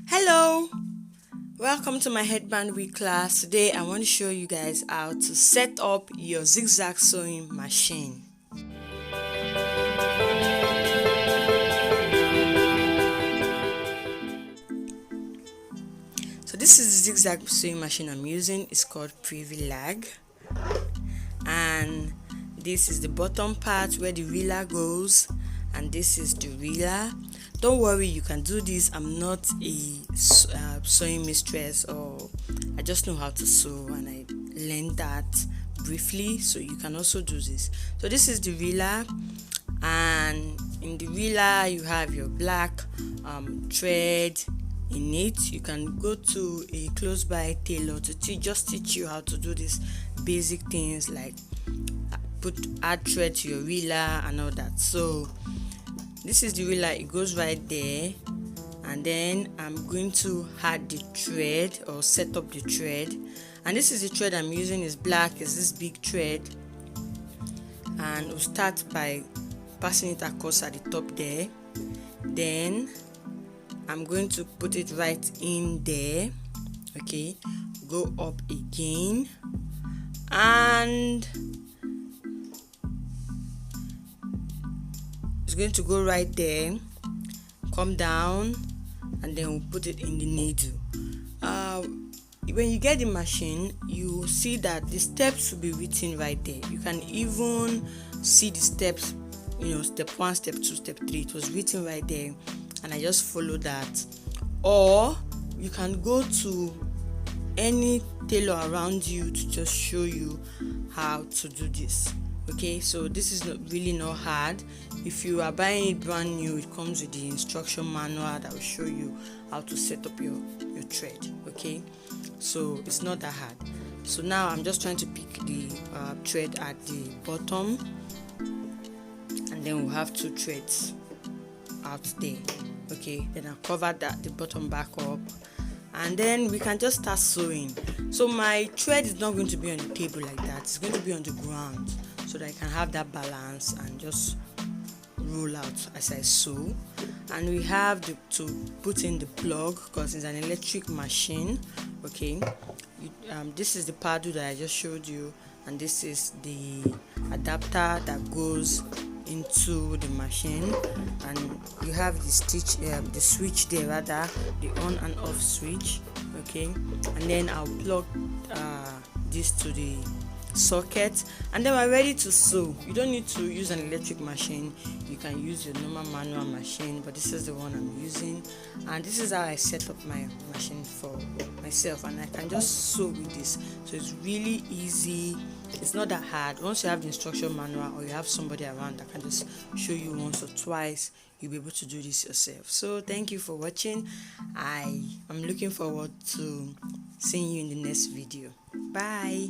Hello, welcome to my headband wig class. Today I want to show you guys how to set up your zigzag sewing machine. So this is the zigzag sewing machine I'm using. It's called Privilag, and this is the bottom part where the reeler goes, and this is the reeler. Don't worry, you can do this. I'm not a sewing mistress, or I just know how to sew and I learned that briefly, so you can also do this. So this is the reeler, and in the reeler you have your black thread in it. You can go to a close by tailor to just teach you how to do these basic things like add thread to your reeler and all that. So this is the reeler, it goes right there, and then I'm going to add the thread or set up the thread. And this is the thread I'm using, is black, is this big thread, and we'll start by passing it across at the top there. Then I'm going to put it right in there. Okay, go up again, and it's going to go right there, come down, and then we'll put it in the needle. When you get the machine, you will see that the steps will be written right there. You can even see the steps, step 1, step 2, step 3. It was written right there, and I just follow that. Or you can go to any tailor around you to just show you how to do this. Okay, so this is really not hard. If you are buying it brand new, it comes with the instruction manual that will show you how to set up your thread. Okay, so it's not that hard. So now I'm just trying to pick the thread at the bottom, and then we'll have 2 threads out there. Okay, then I'll cover the bottom back up, and then we can just start sewing. So my thread is not going to be on the table like that. It's going to be on the ground, so that I can have that balance and just roll out as I sew. And we have to put in the plug, because it's an electric machine. Okay, this is the paddle that I just showed you, and this is the adapter that goes into the machine, and you have the switch there, rather the on and off switch. Okay, and then I'll plug this to the socket, and then we're ready to sew. You don't need to use an electric machine, you can use your normal manual machine, but this is the one I'm using, and this is how I set up my machine for myself, and I can just sew with this. So it's really easy, it's not that hard. Once you have the instruction manual, or you have somebody around that can just show you once or twice, you'll be able to do this yourself. So thank you for watching. I'm looking forward to seeing you in the next video. Bye.